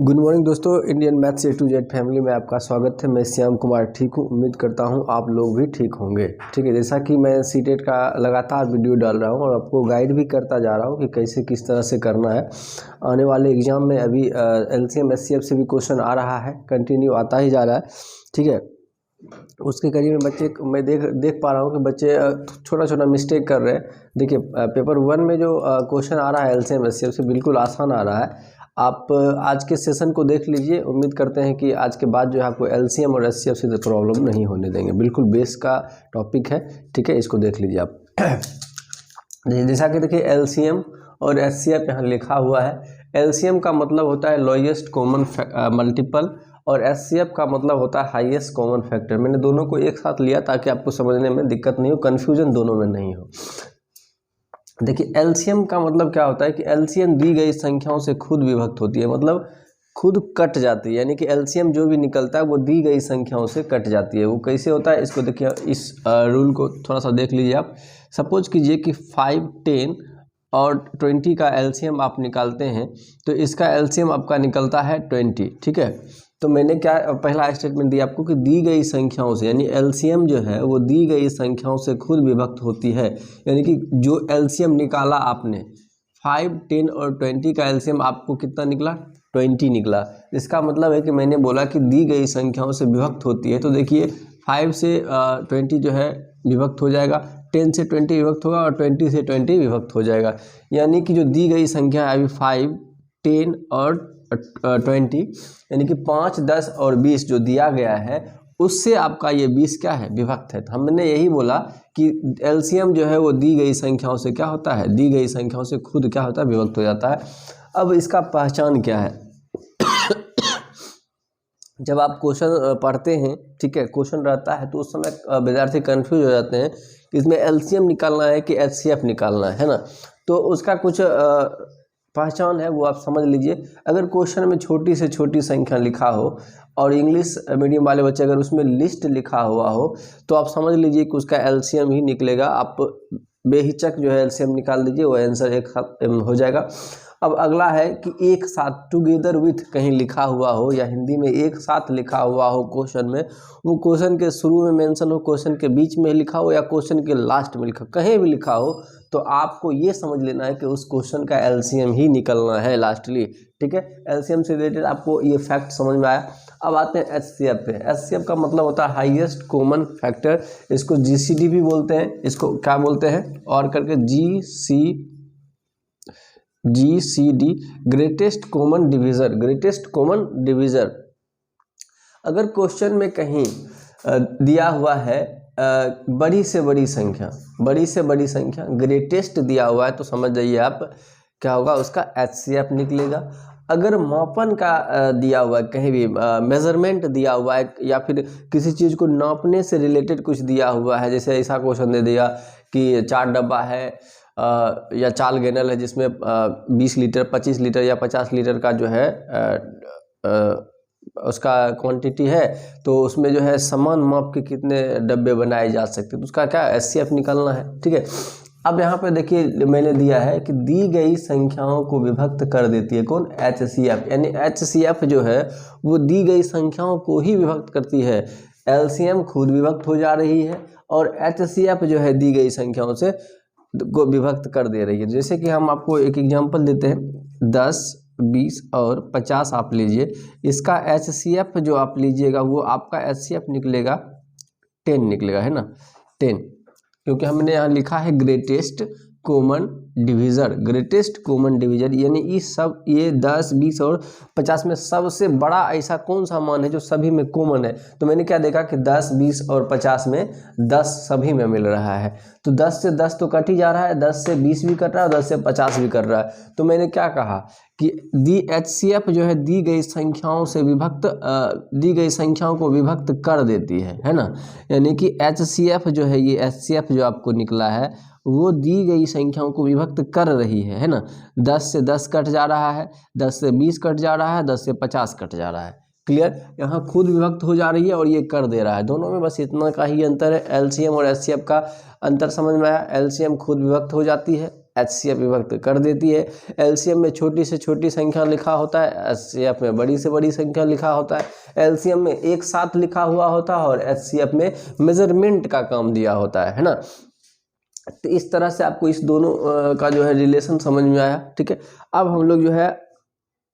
Good morning दोस्तों, Indian maths A to Z family में आपका स्वागत है। मैं श्याम कुमार ठीक हूँ। उम्मीद करता हूँ आप लोग भी ठीक होंगे। ठीक है, जैसा कि मैं सीटेट का लगातार वीडियो डाल रहा हूँ और आपको गाइड भी करता जा रहा हूँ कि कैसे किस तरह से करना है। आने वाले एग्जाम में अभी LCM SCF से भी क्वेश्चन आ रहा है, कंटिन्यू आता ही जा रहा है। ठीक है, उसके करीब में बच्चे मैं देख पा रहा हूँ कि बच्चे छोटा छोटा मिस्टेक कर रहे हैं। देखिए, पेपर 1 में जो क्वेश्चन आ रहा है LCM SCF से बिल्कुल आसान आ रहा है। आप आज के सेशन को देख लीजिए। उम्मीद करते हैं कि आज के बाद जो है आपको LCM और SCF से प्रॉब्लम नहीं होने देंगे। बिल्कुल बेस का टॉपिक है। ठीक है, इसको देख लीजिए आप। जैसा कि देखिए LCM और SCF यहाँ लिखा हुआ है। LCM का मतलब होता है लोएस्ट कॉमन मल्टीपल और SCF का मतलब होता है हाईएस्ट कॉमन फैक्टर। मैंने दोनों को एक साथ लिया ताकि आपको समझने में दिक्कत नहीं हो, कन्फ्यूजन दोनों में नहीं हो। देखिए LCM का मतलब क्या होता है कि LCM दी गई संख्याओं से खुद विभक्त होती है, मतलब खुद कट जाती है। यानी कि LCM जो भी निकलता है वो दी गई संख्याओं से कट जाती है। वो कैसे होता है इसको देखिए, इस रूल को थोड़ा सा देख लीजिए आप। सपोज कीजिए कि 5, 10 और 20 का LCM आप निकालते हैं तो इसका LCM आपका निकलता है 20। ठीक है, तो मैंने क्या पहला स्टेटमेंट दिया आपको कि दी गई संख्याओं से, यानी LCM जो है वो दी गई संख्याओं से खुद विभक्त होती है। यानी कि जो LCM निकाला आपने 5, 10 और 20 का LCM आपको कितना निकला? 20 निकला। इसका मतलब है कि मैंने बोला कि दी गई संख्याओं से विभक्त होती है। तो देखिए 5 से 20 जो है विभक्त हो जाएगा, 10 से 20 विभक्त होगा और 20 से 20 विभक्त हो जाएगा। यानी कि जो दी गई संख्या है अभी 5, 10 और 20, यानी कि 5, 10 और 20 जो दिया गया है उससे आपका ये 20 क्या है? विभक्त है। तो हमने यही बोला कि LCM जो है वो दी गई संख्याओं से क्या होता है? दी गई संख्याओं से खुद क्या होता है? विभक्त हो जाता है। अब इसका पहचान क्या है? जब आप क्वेश्चन पढ़ते हैं, ठीक है, क्वेश्चन रहता है तो उस समय विद्यार्थी कंफ्यूज हो जाते हैं कि इसमें LCM निकालना है कि HCF निकालना है ना। तो उसका कुछ पहचान है, वो आप समझ लीजिए। अगर क्वेश्चन में छोटी से छोटी संख्या लिखा हो और इंग्लिश मीडियम वाले बच्चे अगर उसमें लिस्ट लिखा हुआ हो तो आप समझ लीजिए कि उसका LCM ही निकलेगा। आप बेहिचक जो है LCM निकाल दीजिए, वो आंसर एक साथ हो जाएगा। अब अगला है कि एक साथ, टुगेदर विथ कहीं लिखा हुआ हो या हिंदी में एक साथ लिखा हुआ हो क्वेश्चन में, वो क्वेश्चन के शुरू में मेंशन हो, क्वेश्चन के बीच में लिखा हो या क्वेश्चन के लास्ट में लिखा, कहीं भी लिखा हो, तो आपको ये समझ लेना है कि उस क्वेश्चन का LCM ही निकलना है लास्टली। ठीक है, LCM से रिलेटेड आपको ये फैक्ट समझ में आया। अब आते हैं HCF पे। HCF का मतलब होता है हाईएस्ट कॉमन फैक्टर। इसको GCD भी बोलते हैं। इसको क्या बोलते हैं और करके? GCD, greatest common divisor. Greatest common divisor अगर क्वेश्चन में कहीं दिया हुआ है बड़ी से बड़ी संख्या, ग्रेटेस्ट दिया हुआ है तो समझ जाइए आप क्या होगा, उसका HCF निकलेगा। अगर मापन का दिया हुआ है, कहीं भी मेजरमेंट दिया हुआ है या फिर किसी चीज़ को नापने से रिलेटेड कुछ दिया हुआ है, जैसे ऐसा क्वेश्चन दे दिया कि 4 डब्बा है या चाल गैनल है जिसमें 20 लीटर, 25 लीटर या 50 लीटर का जो है उसका क्वांटिटी है, तो उसमें जो है समान माप के कितने डब्बे बनाए जा सकते हैं, तो उसका क्या HCF निकालना है। ठीक है, अब यहाँ पे देखिए मैंने दिया है कि दी गई संख्याओं को विभक्त कर देती है कौन? HCF। यानी HCF जो है वो दी गई संख्याओं को ही विभक्त करती है। LCM खुद विभक्त हो जा रही है और HCF जो है दी गई संख्याओं से को विभक्त कर दे रही है। जैसे कि हम आपको एक एग्जांपल देते हैं, 10, 20 और 50 आप लीजिए। इसका HCF जो आप लीजिएगा वो आपका HCF निकलेगा 10 निकलेगा, है ना, 10, क्योंकि हमने यहाँ लिखा है greatest common divisor. Greatest common divisor यानी ये 10, 20 और 50 में सबसे बड़ा ऐसा कौन सा मान है जो सभी में कॉमन है। तो मैंने क्या देखा कि 10, 20 और 50 में 10 सभी में मिल रहा है, तो 10 से 10 तो कट ही जा रहा है, 10 से 20 भी कट रहा है और 10 से 50 भी कट रहा है। तो मैंने क्या कहा कि HCF जो है दी गई संख्याओं को विभक्त कर देती है ना। यानी कि HCF जो है, ये HCF जो आपको निकला है वो दी गई संख्याओं को विभक्त कर रही है ना। 10 से 10 कट जा रहा है, 10 से 20 कट जा रहा है, 10 से 50 कट जा रहा है। क्लियर, यहाँ खुद विभक्त हो जा रही है और ये कर दे रहा है। दोनों में बस इतना का ही अंतर है। LCM और HCF का अंतर समझ में आया। LCM खुद विभक्त हो जाती है HCF विभक्त कर देती है। LCM में छोटी से छोटी संख्या लिखा होता है, HCF में बड़ी से बड़ी संख्या लिखा होता है। LCM में एक साथ लिखा हुआ होता है और HCF में मेजरमेंट का काम दिया होता है ना। तो इस तरह से आपको इस दोनों का जो है रिलेशन समझ में आया, ठीक है। अब हम लोग जो है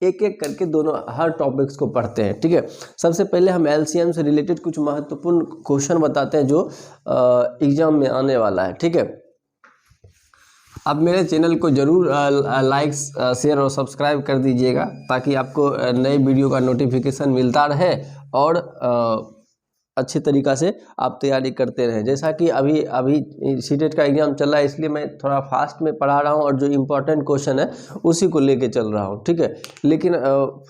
एक एक करके दोनों हर टॉपिक्स को पढ़ते हैं, ठीक है। सबसे पहले हम LCM से रिलेटेड कुछ महत्वपूर्ण क्वेश्चन बताते हैं जो एग्जाम में आने वाला है, ठीक है। अब मेरे चैनल को जरूर लाइक शेयर और सब्सक्राइब कर दीजिएगा ताकि आपको नए वीडियो का नोटिफिकेशन मिलता रहे और अच्छे तरीक़ा से आप तैयारी करते रहें। जैसा कि अभी सीटेट का एग्ज़ाम चल रहा है, इसलिए मैं थोड़ा फास्ट में पढ़ा रहा हूं और जो इम्पोर्टेंट क्वेश्चन है उसी को लेके चल रहा हूं, ठीक है। लेकिन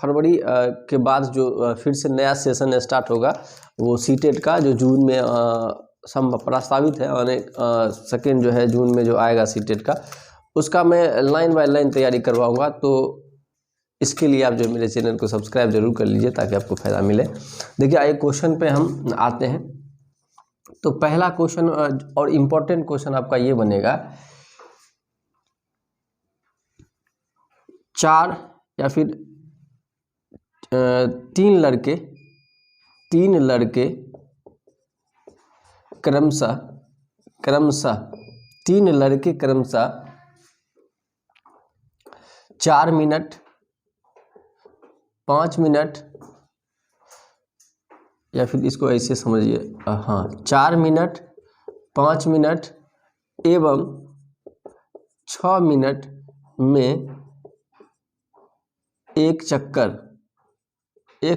फरवरी के बाद जो फिर से नया सेशन स्टार्ट होगा वो सीटेट का, जो जून में प्रस्तावित है, और सेकेंड जो है जून में जो आएगा सीटेट का, उसका मैं लाइन बाय लाइन तैयारी करवाऊँगा। तो इसके लिए आप जो मेरे चैनल को सब्सक्राइब जरूर कर लीजिए ताकि आपको फ़ायदा मिले। देखिए आइए क्वेश्चन पे हम आते हैं। तो पहला क्वेश्चन और इम्पोर्टेंट क्वेश्चन आपका ये बनेगा, 4 या फिर 3 लड़के क्रमशः 4 मिनट 5 मिनट, या फिर इसको ऐसे समझिए, हाँ, 4 मिनट 5 मिनट एवं 6 मिनट में एक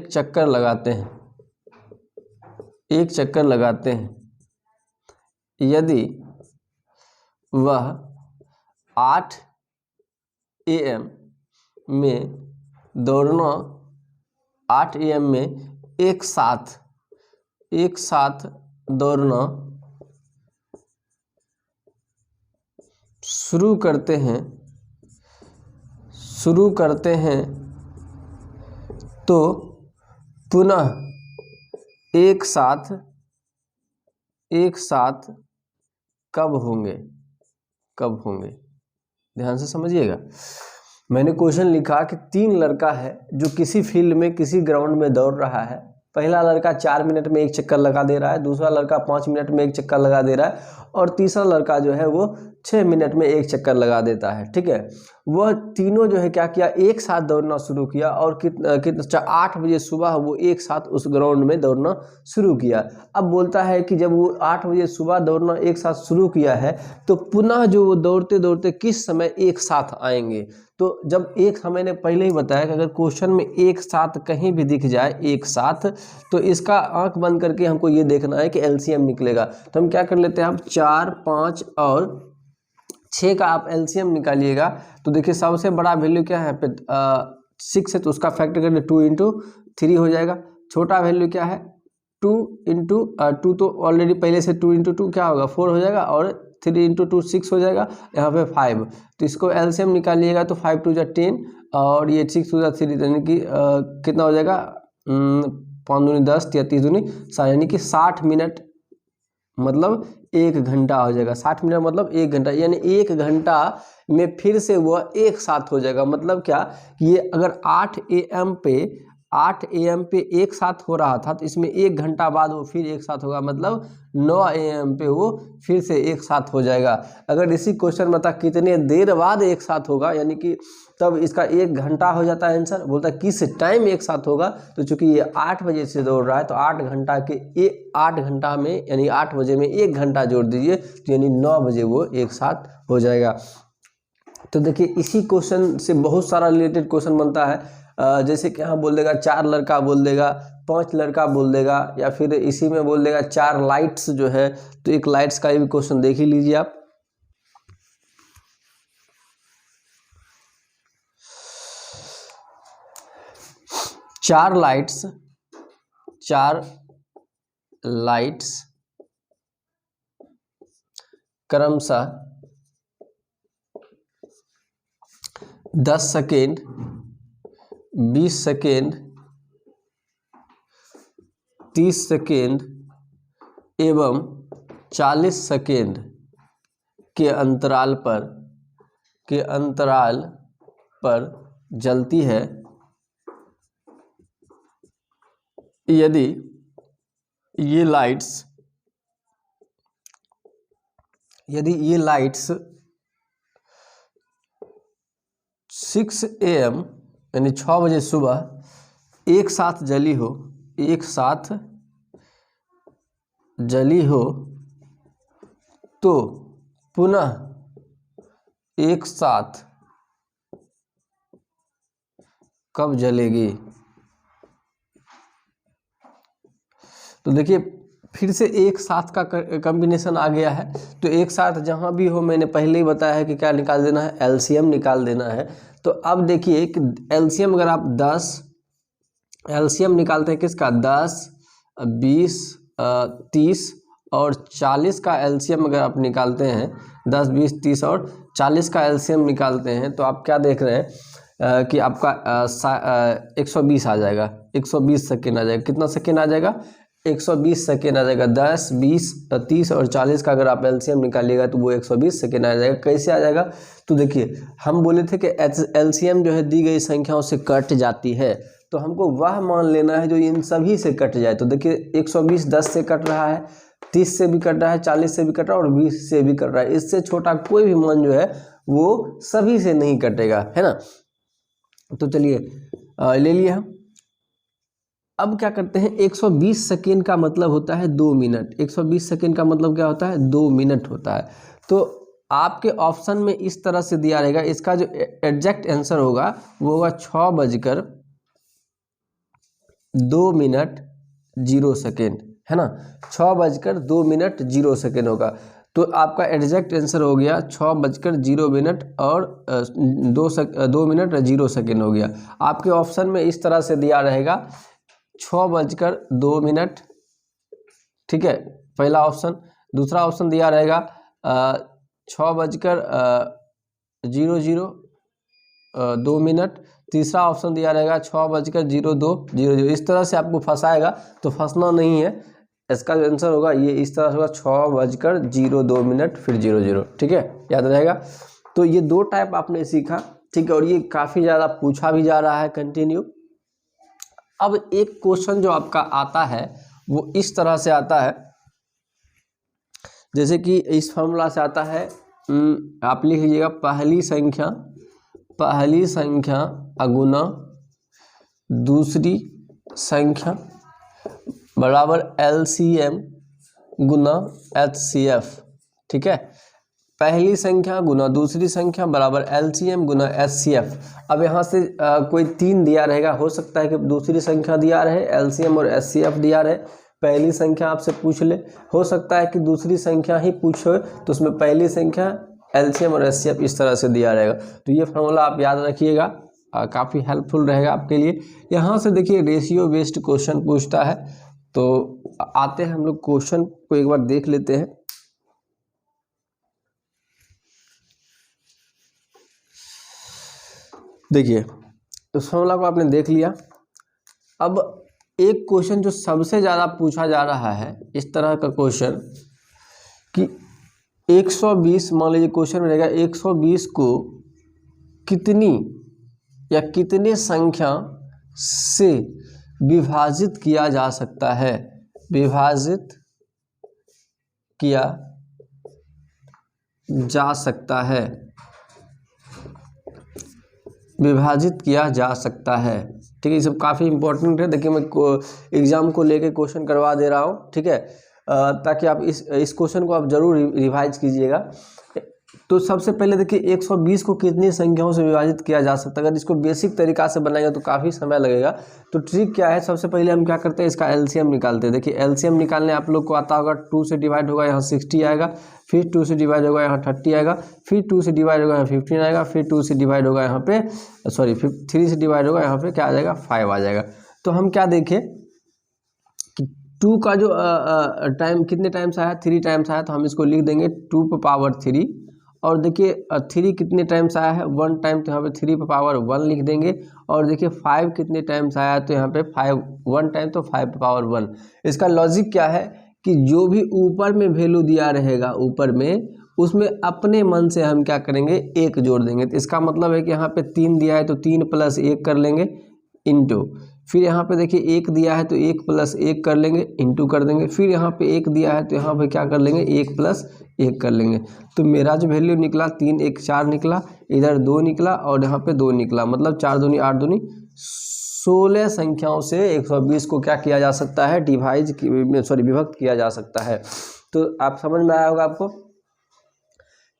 चक्कर लगाते हैं यदि वह 8 AM में दौड़ना 8 AM में एक साथ दौड़ना शुरू करते हैं तो पुनः एक साथ कब होंगे। ध्यान से समझिएगा। मैंने क्वेश्चन लिखा कि 3 लड़का है जो किसी फील्ड में किसी ग्राउंड में दौड़ रहा है। पहला लड़का 4 मिनट में एक चक्कर लगा दे रहा है, दूसरा लड़का 5 मिनट में एक चक्कर लगा दे रहा है और तीसरा लड़का जो है वो 6 मिनट में एक चक्कर लगा देता है, ठीक है। वह तीनों जो है क्या किया, एक साथ दौड़ना शुरू किया और कितना 8 बजे सुबह वो एक साथ उस ग्राउंड में दौड़ना शुरू किया। अब बोलता है कि जब वो 8 बजे सुबह दौड़ना एक साथ शुरू किया है तो पुनः जो वो दौड़ते दौड़ते किस समय एक साथ आएंगे। तो जब एक समय ने पहले ही बताया कि अगर क्वेश्चन में एक साथ कहीं भी दिख जाए एक साथ, तो इसका आंख बंद करके हमको ये देखना है कि LCM निकलेगा। तो हम क्या कर लेते हैं, हम 4, 5 और 6 का आप LCM निकालिएगा। तो देखिए सबसे बड़ा वैल्यू क्या है, 6 है तो उसका फैक्टर करके 2 × 3 हो जाएगा। छोटा वैल्यू क्या है, 2 × 2 तो ऑलरेडी पहले से 2 × 2 क्या होगा 4 हो जाएगा और 3 × 2 6 हो जाएगा, यहाँ पे 5। तो इसको LCM निकालिएगा तो 5 × 2 = 10 और ये 6 × 3 यानी कि कितना हो जाएगा, 5 दूनी 10 या 30 दूनी 60, यानी कि 60 मिनट मतलब 1 घंटा हो जाएगा। 60 मिनट मतलब 1 घंटा, यानी 1 घंटा में फिर से वह एक साथ हो जाएगा। मतलब क्या, ये अगर 8 AM पे एक साथ हो रहा था तो इसमें 1 घंटा बाद वो फिर एक साथ होगा, मतलब 9 AM पे वो फिर से एक साथ हो जाएगा। अगर इसी क्वेश्चन में था कितने देर बाद एक साथ होगा, यानी कि तब इसका 1 घंटा हो जाता है आंसर। बोलता है किस टाइम एक साथ होगा, तो चूंकि ये 8 बजे से दौड़ रहा है तो 8 घंटा में यानी 8 बजे में 1 घंटा जोड़ दीजिए तो यानी 9 बजे वो एक साथ हो जाएगा। तो देखिए इसी क्वेश्चन से बहुत सारा रिलेटेड क्वेश्चन बनता है। जैसे कि यहाँ बोल देगा 4 लड़का बोल देगा, 5 लड़का बोल देगा, या फिर इसी में बोल देगा 4 लाइट्स जो है, तो एक लाइट्स का भी क्वेश्चन देख ही लीजिए आप। चार लाइट्स क्रमशः 10 सेकेंड 20 सेकेंड 30 सेकेंड एवं 40 सेकेंड के अंतराल पर के अंतराल पर जलती है यदि ये लाइट्स 6 AM यानी 6 बजे सुबह एक साथ जली हो तो पुनः एक साथ कब जलेगी। तो देखिए फिर से एक साथ का कॉम्बिनेशन आ गया है। तो एक साथ जहाँ भी हो, मैंने पहले ही बताया है कि क्या निकाल देना है, एलसीएम निकाल देना है। तो अब देखिए कि एलसीएम अगर आप 10 एलसीएम निकालते हैं किसका, 10, 20, 30 और 40 का एलसीएम अगर आप निकालते हैं, 10, 20, 30 और 40 का एलसीएम निकालते हैं, तो आप क्या देख रहे हैं कि आपका 120 आ जाएगा, 120 सेकेंड आ जाएगा। कितना सेकेंड आ जाएगा, 120 सेकेंड आ जाएगा। 10, 20, 30 और 40 का अगर आप एलसीएम निकालिएगा तो वो 120 सेकेंड आ जाएगा। कैसे आ जाएगा, तो देखिए हम बोले थे कि एलसीएम जो है दी गई संख्याओं से कट जाती है, तो हमको वह मान लेना है जो इन सभी से कट जाए। तो देखिए 120 10 से कट रहा है, 30 से भी कट रहा है, 40 से भी कट रहा है और 20 से भी कट रहा है। इससे छोटा कोई भी मान जो है वो सभी से नहीं कटेगा, है ना। तो चलिए ले लिया हम। अब क्या करते हैं, 120 सेकेंड का मतलब होता है 2 मिनट। 120 सेकेंड का मतलब क्या होता है, 2 मिनट होता है। तो आपके ऑप्शन में इस तरह से दिया रहेगा, इसका जो एग्जैक्ट आंसर होगा वो होगा 6:02 है ना, 6:02 होगा। तो आपका एग्जैक्ट आंसर हो गया 6:02 और 2 मिनट 0 हो गया। आपके ऑप्शन में इस तरह से दिया रहेगा 6:02, ठीक है, पहला ऑप्शन। दूसरा ऑप्शन दिया रहेगा 6:02। तीसरा ऑप्शन दिया रहेगा 6:02। इस तरह से आपको फंसाएगा, तो फंसना नहीं है। इसका जो आंसर होगा ये इस तरह से होगा 6:02 फिर 00, ठीक है, याद रहेगा। तो ये 2 टाइप आपने सीखा, ठीक है, और ये काफ़ी ज़्यादा पूछा भी जा रहा है कंटिन्यू। अब एक क्वेश्चन जो आपका आता है वो इस तरह से आता है, जैसे कि इस फॉर्मूला से आता है। आप लिख लीजिएगा, पहली संख्या अगुना दूसरी संख्या बराबर एलसीएम गुना एचसीएफ, ठीक है। पहली संख्या गुना दूसरी संख्या बराबर एलसीएम गुना एचसीएफ। अब यहाँ से कोई 3 दिया रहेगा, हो सकता है कि दूसरी संख्या दिया रहे, एलसीएम और एचसीएफ दिया रहे। पहली संख्या आपसे पूछ ले, हो सकता है कि दूसरी संख्या ही पूछो, तो उसमें पहली संख्या एलसीएम और एचसीएफ इस तरह से दिया रहेगा। तो ये फॉर्मूला आप याद रखिएगा, काफ़ी हेल्पफुल रहेगा आपके लिए। यहाँ से देखिए रेशियो बेस्ड क्वेश्चन पूछता है, तो आते हैं हम लोग क्वेश्चन को एक बार देख लेते हैं। देखिए तो फॉर्मूला को आपने देख लिया। अब एक क्वेश्चन जो सबसे ज़्यादा पूछा जा रहा है, इस तरह का क्वेश्चन कि 120, मान लीजिए क्वेश्चन में रहेगा 120 को कितनी या कितने संख्या से विभाजित किया जा सकता है, विभाजित किया जा सकता है, विभाजित किया जा सकता है, ठीक है। ये सब काफ़ी इंपॉर्टेंट है। देखिए मैं एग्जाम को लेके क्वेश्चन करवा दे रहा हूँ, ठीक है, ताकि आप इस क्वेश्चन को आप जरूर रिवाइज कीजिएगा। तो सबसे पहले देखिए 120 को कितनी संख्याओं से विभाजित किया जा सकता है। अगर इसको बेसिक तरीका से बनाएंगे तो काफ़ी समय लगेगा। तो ट्रिक क्या है, सबसे पहले हम क्या करते हैं, इसका एलसीएम निकालते हैं। देखिए एलसीएम निकालने आप लोग को आता होगा, 2 से डिवाइड होगा यहाँ 60 आएगा, फिर 2 से डिवाइड होगा यहाँ 30 आएगा, फिर 2 से डिवाइड होगा यहाँ 15 आएगा, फिर 2 से डिवाइड होगा यहाँ पे 3 से डिवाइड होगा यहाँ पे क्या आ जाएगा, 5 आ जाएगा। तो हम क्या देखें कि 2 का जो टाइम कितने टाइम्स आया, 3 टाइम्स आया, तो हम इसको लिख देंगे 2 पर पावर 3। और देखिए 3 कितने टाइम्स आया है, 1 टाइम, तो यहाँ पे 3 पर पावर 1 लिख देंगे। और देखिए 5 कितने टाइम्स आया है, तो यहाँ पे 1 टाइम, तो 5 पर पावर 1। इसका लॉजिक क्या है कि जो भी ऊपर में वैल्यू दिया रहेगा, ऊपर में उसमें अपने मन से हम क्या करेंगे, एक जोड़ देंगे। तो इसका मतलब है कि यहाँ पे 3 दिया है तो 3 + 1 कर लेंगे इंटू, फिर यहाँ पे देखिए 1 दिया है तो 1 + 1 कर लेंगे इंटू कर देंगे, फिर यहाँ पे 1 दिया है तो यहाँ पे क्या कर लेंगे, 1 + 1 कर लेंगे। तो मेरा जो वैल्यू निकला 3 1 4 निकला, इधर 2 निकला और यहाँ पे 2 निकला, मतलब 4 दूनी 8 दूनी 16 संख्याओं से 120 को क्या किया जा सकता है, विभक्त किया जा सकता है। तो आप समझ में आया होगा आपको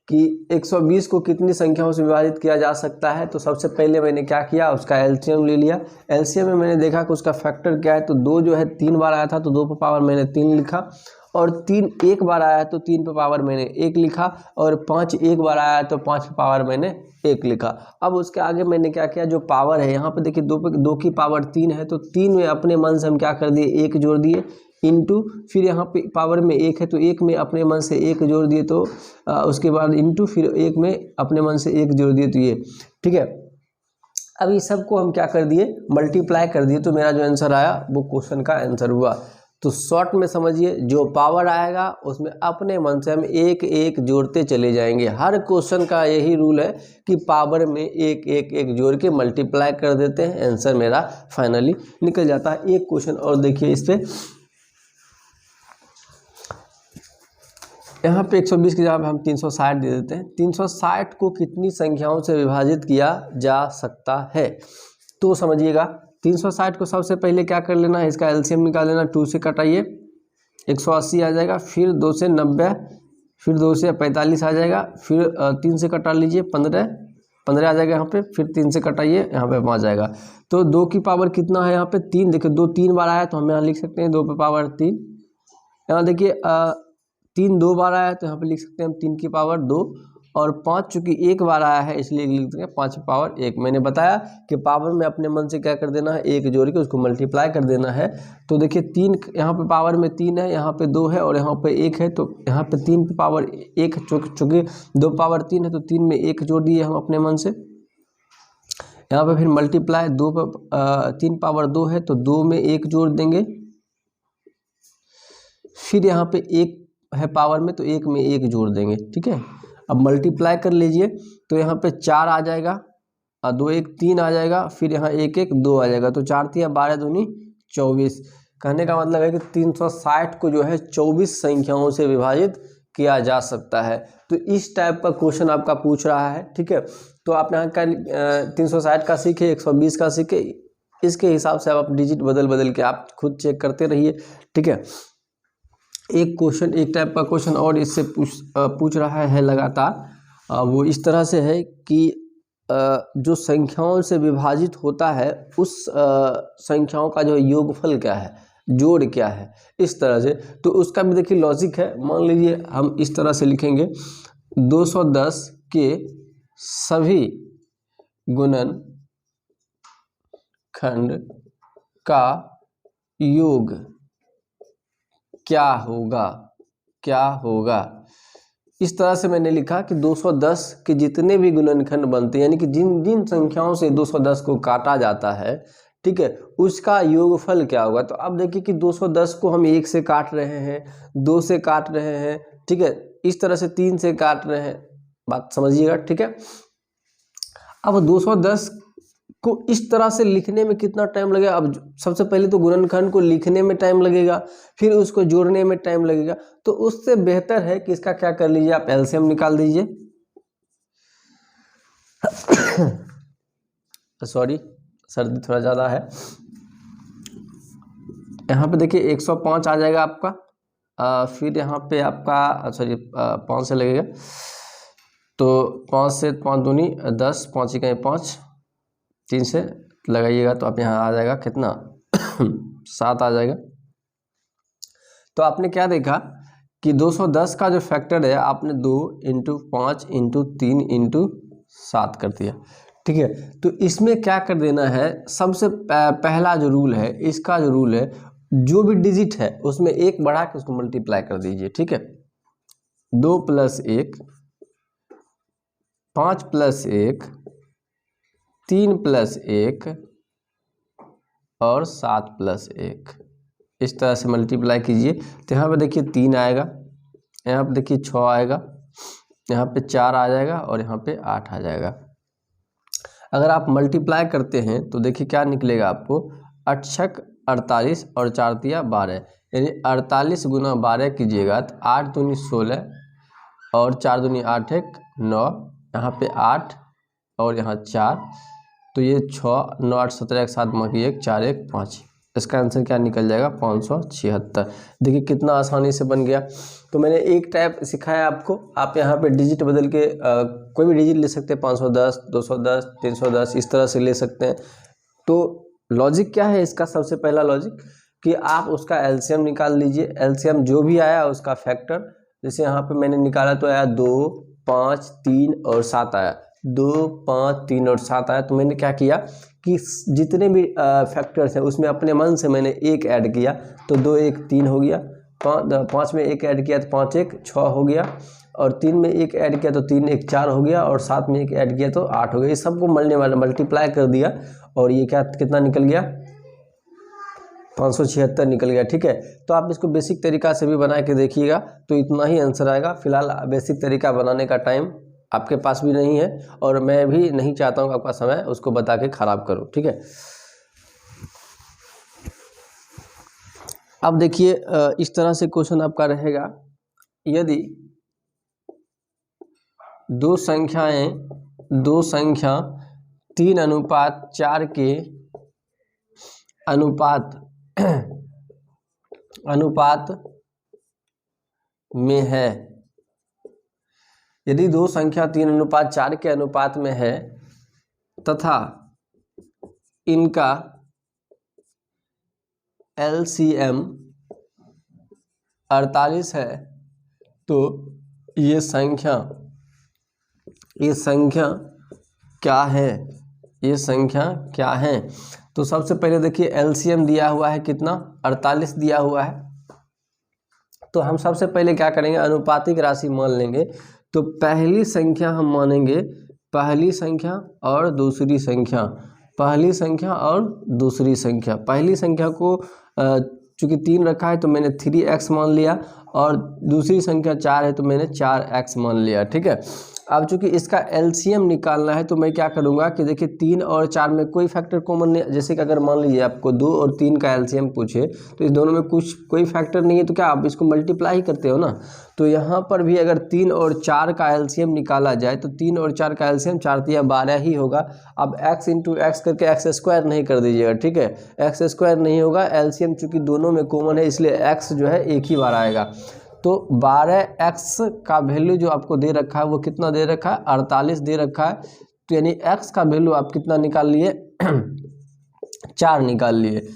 कि 120 को कितनी संख्याओं से विभाजित किया जा सकता है। तो सबसे पहले मैंने क्या किया, उसका एलसीएम ले लिया। एलसीएम में मैंने देखा कि उसका फैक्टर क्या है, तो 2 जो है 3 बार आया था तो 2 पे पावर मैंने 3 लिखा, और 3 एक बार आया तो 3 पे पावर मैंने 1 लिखा, और 5 एक बार आया तो 5 पे पावर मैंने 1 लिखा। अब उसके आगे मैंने क्या किया, जो पावर है यहाँ पे देखिए 2 की पावर 3 है, तो 3 में अपने मन से हम क्या कर दिए, 1 जोड़ दिए इंटू, फिर यहाँ पे पावर में 1 है तो 1 में अपने मन से 1 जोड़ दिए, तो उसके बाद इंटू, फिर 1 में अपने मन से 1 जोड़ दिए, तो ये ठीक है। अब इस सबको हम क्या कर दिए, मल्टीप्लाई कर दिए, तो मेरा जो आंसर आया वो क्वेश्चन का आंसर हुआ। तो शॉर्ट में समझिए, जो पावर आएगा उसमें अपने मन से हम 1 1 जोड़ते चले जाएंगे। हर क्वेश्चन का यही रूल है कि पावर में 1 1 1 जोड़ के मल्टीप्लाई कर देते हैं, आंसर मेरा फाइनली निकल जाता है। एक क्वेश्चन और देखिए इस पे, यहाँ पे 120 की जगह हम 360 दे देते हैं। 360 को कितनी संख्याओं से विभाजित किया जा सकता है, तो समझिएगा 360 को सबसे पहले क्या कर लेना है, इसका एलसीएम निकाल लेना। 2 से कटाइए 180 आ जाएगा, फिर 2 से 90, फिर 2 से 45 आ जाएगा, फिर 3 से कटा लीजिए 15 आ जाएगा यहाँ पे, फिर 3 से कटाइए यहाँ पे 5 आएगा। तो 2 की पावर कितना है यहाँ पे, 3। देखिए 2 3 बार आया तो हम यहाँ लिख सकते हैं 2 पे पावर 3। यहाँ देखिए 3 2 बार आया तो यहाँ पे लिख सकते हैं हम 3 की पावर 2, और 5 चूंकि 1 बार आया है इसलिए लिख देंगे 5 की पावर 1। मैंने बताया कि पावर में अपने मन से क्या कर देना है, 1 जोड़ के उसको मल्टीप्लाई कर देना है। तो देखिए 3 यहाँ पे पावर में 3 है, यहाँ पे 2 है और यहाँ पे 1 है, तो यहाँ पे 3 पे पावर 1, चूँकि 2 पावर 3 है तो 3 में 1 जोड़ दिए हम अपने मन से। यहाँ पे फिर मल्टीप्लाई 2 पे 3 पावर 2 है तो 2 में 1 जोड़ देंगे, फिर यहाँ पे 1 है पावर में तो 1 में 1 जोड़ देंगे, ठीक है। अब मल्टीप्लाई कर लीजिए तो यहाँ पे 4 आ जाएगा, 2 1 3 आ जाएगा, फिर यहाँ 1 1 2 आ जाएगा, तो 4 3 12 दूनी 24। कहने का मतलब है कि 360 को जो है 24 संख्याओं से विभाजित किया जा सकता है। तो इस टाइप का क्वेश्चन आपका पूछ रहा है, ठीक है। तो आप यहाँ का 360 का सीखे, 120 का सीखे, इसके हिसाब से आप डिजिट बदल बदल के आप खुद चेक करते रहिए, ठीक है। एक क्वेश्चन, एक टाइप का क्वेश्चन और इससे पूछ रहा है लगातार। वो इस तरह से है कि जो संख्याओं से विभाजित होता है उस संख्याओं का जो योगफल क्या है, जोड़ क्या है, इस तरह से। तो उसका भी देखिए लॉजिक है। मान लीजिए हम इस तरह से लिखेंगे 210 के सभी गुणनखंड का योग क्या होगा। इस तरह से मैंने लिखा कि 210 के जितने भी गुणनखंड बनते हैं, यानी कि जिन जिन संख्याओं से 210 को काटा जाता है, ठीक है, उसका योगफल क्या होगा। तो अब देखिए कि 210 को हम 1 से काट रहे हैं, 2 से काट रहे हैं, ठीक है, इस तरह से 3 से काट रहे हैं, बात समझिएगा, ठीक है। अब 210 को इस तरह से लिखने में कितना टाइम लगेगा। अब सबसे पहले तो गुणनखंड को लिखने में टाइम लगेगा, फिर उसको जोड़ने में टाइम लगेगा। तो उससे बेहतर है कि इसका क्या कर लीजिए, आप एलसीएम निकाल दीजिए। सॉरी, सर्दी थोड़ा ज़्यादा है। यहाँ पे देखिए 105 आ जाएगा आपका, फिर यहाँ पे आपका सॉरी 5 से लगेगा, तो 5 से 5 दूनी 10, 5 इकाई 5, 3 से लगाइएगा तो आप यहाँ आ जाएगा कितना 7 आ जाएगा। तो आपने क्या देखा कि 210 का जो फैक्टर है आपने 2 × 5 × 3 × 7 कर दिया, ठीक है। तो इसमें क्या कर देना है, सबसे पहला जो रूल है, इसका जो रूल है, जो भी डिजिट है उसमें 1 बढ़ा के उसको मल्टीप्लाई कर दीजिए, ठीक है। 2 + 1, 5 + 1, 3 + 1 और 7 + 1, इस तरह से मल्टीप्लाई कीजिए। तो यहाँ पे देखिए 3 आएगा, यहाँ पे देखिए 6 आएगा, यहाँ पे 4 आ जाएगा और यहाँ पे 8 आ जाएगा। अगर आप मल्टीप्लाई करते हैं तो देखिए क्या निकलेगा आपको, 8 छक 48 और 4 तिया 12, यानी 48 गुना 12 कीजिएगा तो 8 दूनी 16 और 4 दूनी 8 एक 9, यहाँ पे 8 और यहाँ 4, तो ये 6 9 8 17 1 7 माँ की 1 4 1 5, इसका आंसर क्या निकल जाएगा 576। देखिए कितना आसानी से बन गया। तो मैंने एक टाइप सिखाया आपको, आप यहाँ पे डिजिट बदल के कोई भी डिजिट ले सकते हैं, 510 210 310 इस तरह से ले सकते हैं। तो लॉजिक क्या है इसका, सबसे पहला लॉजिक कि आप उसका एलसीएम निकाल लीजिए, एलसीएम जो भी आया उसका फैक्टर, जैसे यहाँ पे मैंने निकाला तो आया 2 5 3 और 7 आया, 2 5 3 और 7 आया। तो मैंने क्या किया कि जितने भी फैक्टर्स हैं उसमें अपने मन से मैंने एक ऐड किया, तो 2 1 3 हो गया, 5 में एक ऐड किया तो 5 1 6 हो गया, और 3 में एक ऐड किया तो 3 1 4 हो गया, और 7 में एक ऐड किया तो 8 हो गया। ये सबको मल्टीप्लाई कर दिया और ये क्या कितना निकल गया 576 निकल गया। ठीक है, तो आप इसको बेसिक तरीका से भी बना के देखिएगा तो इतना ही आंसर आएगा। फिलहाल बेसिक तरीका बनाने का टाइम आपके पास भी नहीं है और मैं भी नहीं चाहता हूँ आपका समय उसको बता के ख़राब करूँ। ठीक है, अब देखिए इस तरह से क्वेश्चन आपका रहेगा, यदि दो संख्या 3:4 के अनुपात में है, यदि दो संख्या 3:4 के अनुपात में है तथा इनका LCM 48 है, तो ये संख्या क्या है, ये संख्या क्या है। तो सबसे पहले देखिए LCM दिया हुआ है कितना 48 दिया हुआ है, तो हम सबसे पहले क्या करेंगे अनुपातिक राशि मान लेंगे। तो पहली संख्या हम मानेंगे, पहली संख्या और दूसरी संख्या, पहली संख्या और दूसरी संख्या। पहली संख्या को चूँकि 3 रखा है तो मैंने 3x मान लिया, और दूसरी संख्या 4 है तो मैंने 4x मान लिया। ठीक है, अब चूँकि इसका LCM निकालना है तो मैं क्या करूँगा कि देखिए 3 और 4 में कोई फैक्टर कॉमन नहीं, जैसे कि अगर मान लीजिए आपको 2 और 3 का LCM पूछे तो इस दोनों में कोई फैक्टर नहीं है, तो क्या आप इसको मल्टीप्लाई ही करते हो ना। तो यहाँ पर भी अगर 3 और 4 का LCM निकाला जाए तो 3 और 4 का LCM 4 तिया 12 ही होगा। अब x इंटू एक्स करके x² नहीं कर दीजिएगा। ठीक है, x² नहीं होगा, LCM चूँकि दोनों में कॉमन है इसलिए x जो है एक ही बार आएगा। तो 12x का वैल्यू जो आपको दे रखा है वो कितना दे रखा है 48 दे रखा है, तो यानी x का वैल्यू आप कितना निकाल लिए 4 निकाल लिए।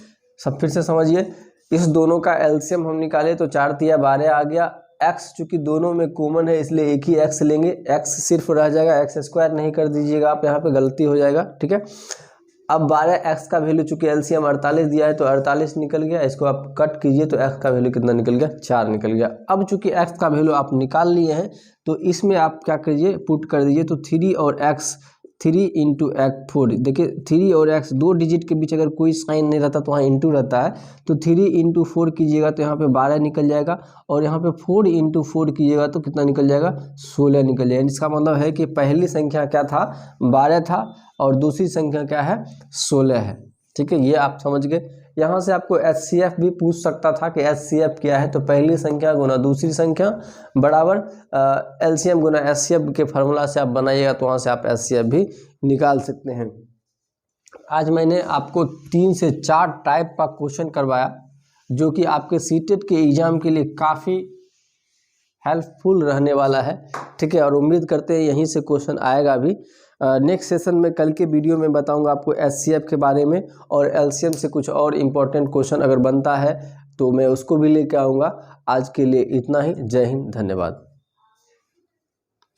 सब फिर से समझिए, इस दोनों का LCM हम निकाले तो 4 तिया 12 आ गया, x चूँकि दोनों में कॉमन है इसलिए एक ही x लेंगे, x सिर्फ रह जाएगा, x² नहीं कर दीजिएगा आप, यहाँ पे गलती हो जाएगा। ठीक है, अब 12x का वैल्यू चूँकि LCM 48 दिया है तो 48 निकल गया, इसको आप कट कीजिए तो x का वैल्यू कितना निकल गया 4 निकल गया। अब चूँकि x का वैल्यू आप निकाल लिए हैं तो इसमें आप क्या करिए पुट कर दीजिए, तो 3 और x 3 इंटू x 4, देखिए 3 और x दो डिजिट के बीच अगर कोई साइन नहीं रहता तो वहाँ इंटू रहता है, तो 3 इंटू 4 कीजिएगा तो यहाँ पे 12 निकल जाएगा, और यहाँ पे 4 इंटू 4 कीजिएगा तो कितना निकल जाएगा 16 निकल जाएगा। इसका मतलब है कि पहली संख्या क्या था 12 था और दूसरी संख्या क्या है 16 है। ठीक है, ये आप समझ गए। यहाँ से आपको HCF भी पूछ सकता था कि HCF क्या है, तो पहली संख्या गुना दूसरी संख्या बराबर LCM गुना HCF के फार्मूला से आप बनाइएगा, तो वहाँ से आप HCF भी निकाल सकते हैं। आज मैंने आपको 3 से 4 टाइप का क्वेश्चन करवाया जो कि आपके सीटेट के एग्ज़ाम के लिए काफ़ी हेल्पफुल रहने वाला है। ठीक है, और उम्मीद करते हैं यहीं से क्वेश्चन आएगा भी। नेक्स्ट सेशन में कल के वीडियो में बताऊंगा आपको HCF के बारे में, और LCM से कुछ और इम्पोर्टेंट क्वेश्चन अगर बनता है तो मैं उसको भी लेकर आऊँगा। आज के लिए इतना ही, जय हिंद, धन्यवाद।